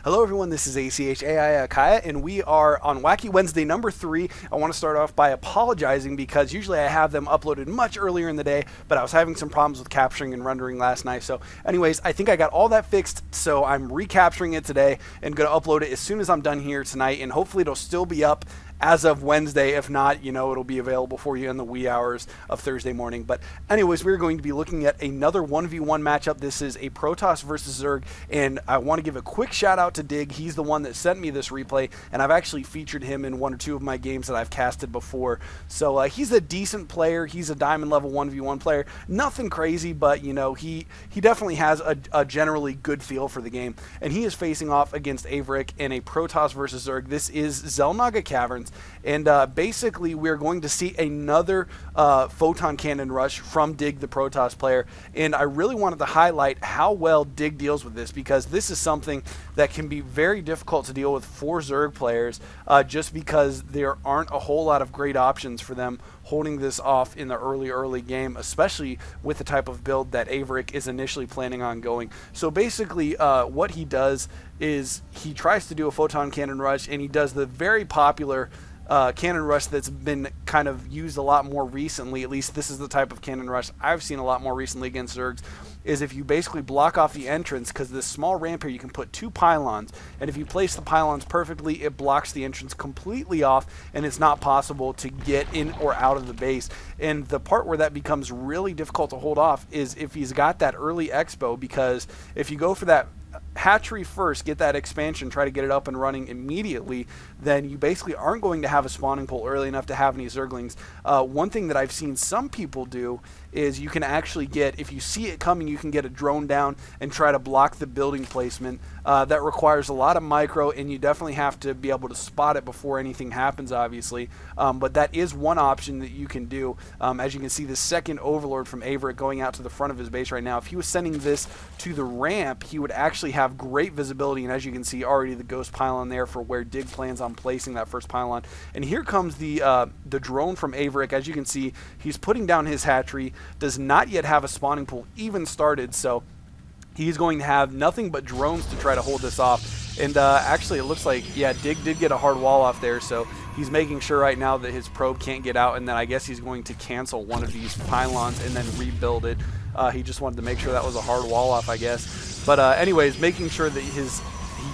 Hello everyone, this is ACHAI Akaya, and we are on Wacky Wednesday number 3. I want to start off by apologizing because usually I have them uploaded much earlier in the day, but I was having some problems with capturing and rendering last night. So anyways, I think I got all that fixed, so I'm recapturing it today and going to upload it as soon as I'm done here tonight, and hopefully it'll still be up as of Wednesday. If not, it'll be available for you in the wee hours of Thursday morning. But anyways, we're going to be looking at another 1v1 matchup. This is a Protoss versus Zerg, and I want to give a quick shout out to Dig. He's the one that sent me this replay, and I've actually featured him in one or two of my games that I've casted before. So he's a decent player. He's a diamond level 1v1 player. Nothing crazy, but he definitely has a generally good feel for the game, and he is facing off against Averick in a Protoss versus Zerg. This is Xel'Naga Caverns. And basically, we're going to see another photon cannon rush from Dig, the Protoss player. And I really wanted to highlight how well Dig deals with this, because this is something that can be very difficult to deal with for Zerg players, just because there aren't a whole lot of great options for them holding this off in the early game, especially with the type of build that Averick is initially planning on going. So basically, what he does is he tries to do a photon cannon rush, and he does the very popular cannon rush that's been kind of used a lot more recently. At least this is the type of cannon rush I've seen a lot more recently against Zergs, is if you basically block off the entrance, because this small ramp here, you can put 2 pylons, and if you place the pylons perfectly, it blocks the entrance completely off, and it's not possible to get in or out of the base. And the part where that becomes really difficult to hold off is if he's got that early expo, because if you go for that hatchery first, get that expansion, try to get it up and running immediately, then you basically aren't going to have a spawning pool early enough to have any Zerglings. One thing that I've seen some people do is you can actually get, if you see it coming, you can get a drone down and try to block the building placement. That requires a lot of micro, and you definitely have to be able to spot it before anything happens, obviously. But that is one option that you can do. As you can see, the second Overlord from Averick going out to the front of his base right now. If he was sending this to the ramp, he would actually have great visibility, and as you can see, already the ghost pylon there for where Dig plans on placing that first pylon. And here comes the drone from Averick. As you can see, he's putting down his hatchery, does not yet have a spawning pool even started, so he's going to have nothing but drones to try to hold this off. And actually, it looks like, yeah, Dig did get a hard wall off there, so he's making sure right now that his probe can't get out, and then I guess he's going to cancel one of these pylons and then rebuild it. He just wanted to make sure that was a hard wall off, I guess. But anyways, making sure that he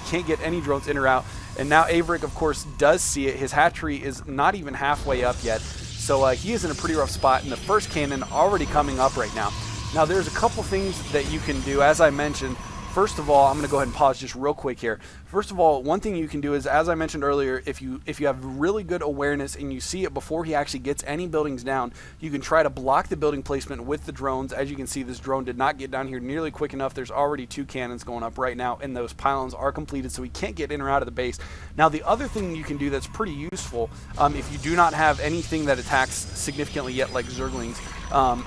can't get any drones in or out. And now Averick, of course, does see it. His hatchery is not even halfway up yet, so he is in a pretty rough spot, and the first cannon already coming up right now. Now, there's a couple things that you can do, as I mentioned. First of all, I'm going to go ahead and pause just real quick here. First of all, one thing you can do is, as I mentioned earlier, if you have really good awareness and you see it before he actually gets any buildings down, you can try to block the building placement with the drones. As you can see, this drone did not get down here nearly quick enough. There's already 2 cannons going up right now, and those pylons are completed, so he can't get in or out of the base. Now, the other thing you can do that's pretty useful, if you do not have anything that attacks significantly yet, like Zerglings,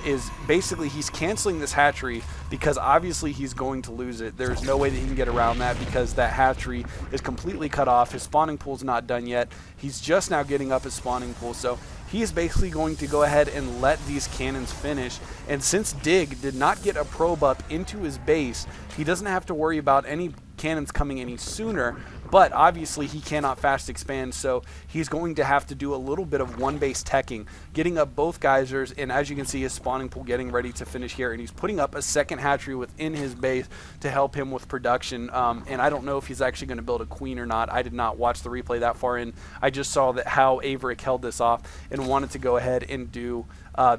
is basically he's canceling this hatchery, because obviously he's going to lose it. There's no way that he can get around that, because that hatchery is completely cut off. His spawning pool's not done yet. He's just now getting up his spawning pool, so he is basically going to go ahead and let these cannons finish. And since Dig did not get a probe up into his base, he doesn't have to worry about any cannons coming any sooner, but obviously he cannot fast expand, so he's going to have to do a little bit of one base teching, getting up both geysers, and as you can see, his spawning pool getting ready to finish here, and he's putting up a second hatchery within his base to help him with production. And I don't know if he's actually going to build a queen or not. I did not watch the replay that far in. I just saw that how Averick held this off and wanted to go ahead and do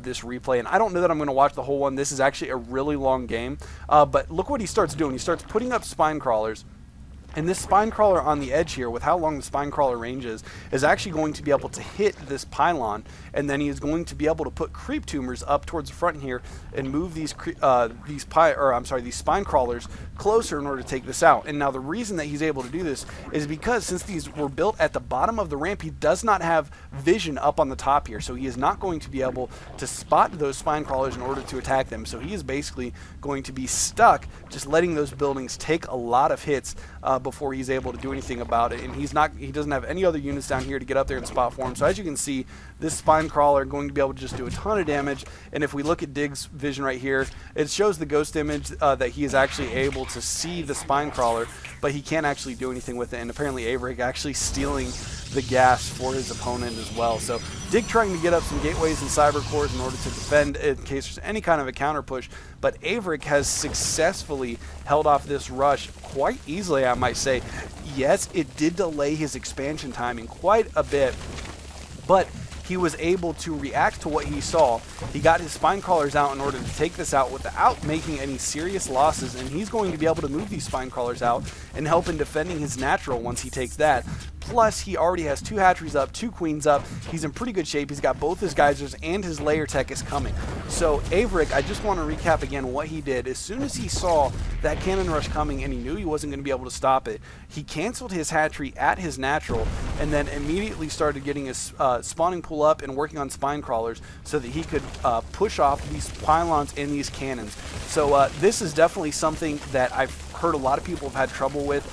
this replay, and I don't know that I'm going to watch the whole one. This is actually a really long game, but look what he starts doing. He starts putting up spine crawlers, and this spine crawler on the edge here, with how long the spine crawler range is actually going to be able to hit this pylon, and then he is going to be able to put creep tumors up towards the front here and move these spine crawlers closer in order to take this out. And now the reason that he's able to do this is because since these were built at the bottom of the ramp, he does not have vision up on the top here, so he is not going to be able to spot those spine crawlers in order to attack them. So he is basically going to be stuck just letting those buildings take a lot of hits before he's able to do anything about it, and he doesn't have any other units down here to get up there and spot for him. So as you can see, this spine crawler going to be able to just do a ton of damage. And if we look at Dig's vision right here, it shows the ghost image that he is actually able to see the spine crawler, but he can't actually do anything with it. And apparently Averik actually stealing the gas for his opponent as well. So Dig trying to get up some gateways and cyber cores in order to defend in case there's any kind of a counter push, but Averik has successfully held off this rush quite easily, I might say. Yes, it did delay his expansion timing quite a bit, but he was able to react to what he saw. He got his spine crawlers out in order to take this out without making any serious losses, and he's going to be able to move these spine crawlers out and help in defending his natural once he takes that. Plus, he already has 2 hatcheries up, 2 queens up. He's in pretty good shape. He's got both his geysers, and his layer tech is coming. So Averik, I just want to recap again what he did. As soon as he saw that cannon rush coming and he knew he wasn't going to be able to stop it, he canceled his hatchery at his natural and then immediately started getting his spawning pool up and working on spine crawlers so that he could push off these pylons and these cannons. So this is definitely something that I've heard a lot of people have had trouble with.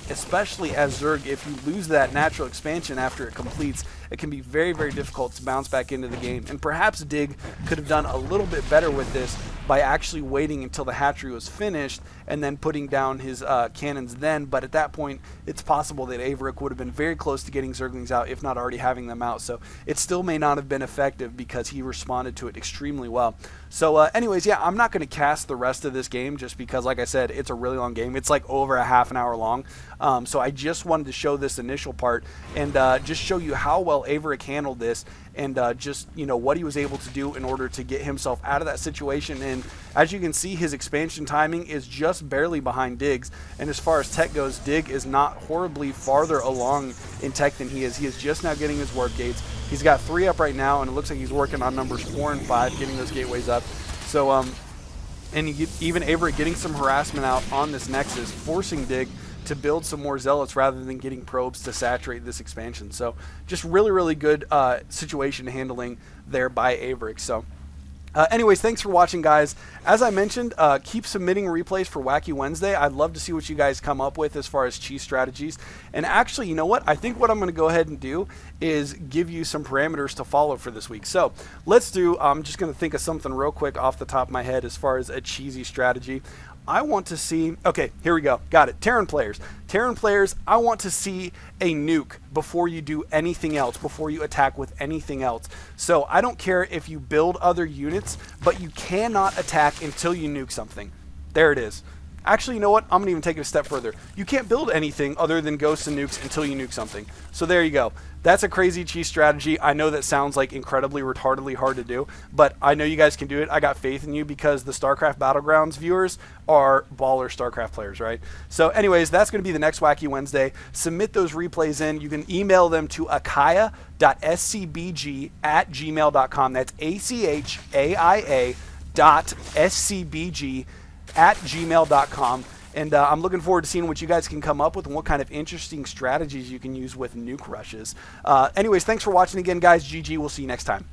Especially as Zerg, if you lose that natural expansion after it completes, it can be very, very difficult to bounce back into the game. And perhaps Dig could have done a little bit better with this by actually waiting until the hatchery was finished and then putting down his cannons then. But at that point, it's possible that Averik would have been very close to getting Zerglings out, if not already having them out. So it still may not have been effective because he responded to it extremely well. So anyways, yeah, I'm not going to cast the rest of this game just because, like I said, it's a really long game. It's like over a half an hour long. So I just wanted to show this initial part and just show you how well Averik handled this and just, you know, what he was able to do in order to get himself out of that situation. And as you can see, his expansion timing is just barely behind Dig's. And as far as tech goes, Dig is not horribly farther along in tech than he is. He is just now getting his warp gates. He's got 3 up right now, and it looks like he's working on numbers 4 and 5, getting those gateways up. So, and even Averik getting some harassment out on this Nexus, forcing Dig to build some more zealots rather than getting probes to saturate this expansion. So just really, really good situation handling there by Averik. So anyways, thanks for watching, guys. As I mentioned, keep submitting replays for Wacky Wednesday. I'd love to see what you guys come up with as far as cheese strategies. And actually, you know what? I think what I'm going to go ahead and do is give you some parameters to follow for this week. So let's do, I'm just going to think of something real quick off the top of my head as far as a cheesy strategy. I want to see, okay, here we go. Got it. Terran players. Terran players, I want to see a nuke before you do anything else, before you attack with anything else. So I don't care if you build other units, but you cannot attack until you nuke something. There it is. Actually, you know what? I'm going to even take it a step further. You can't build anything other than ghosts and nukes until you nuke something. So there you go. That's a crazy cheese strategy. I know that sounds like incredibly retardedly hard to do, but I know you guys can do it. I got faith in you because the StarCraft Battlegrounds viewers are baller StarCraft players, right? So anyways, that's going to be the next Wacky Wednesday. Submit those replays in. You can email them to achaia.scbg@gmail.com. That's achaia.scbg@gmail.com. And I'm looking forward to seeing what you guys can come up with and what kind of interesting strategies you can use with nuke rushes. Anyways, thanks for watching again, guys. GG. We'll see you next time.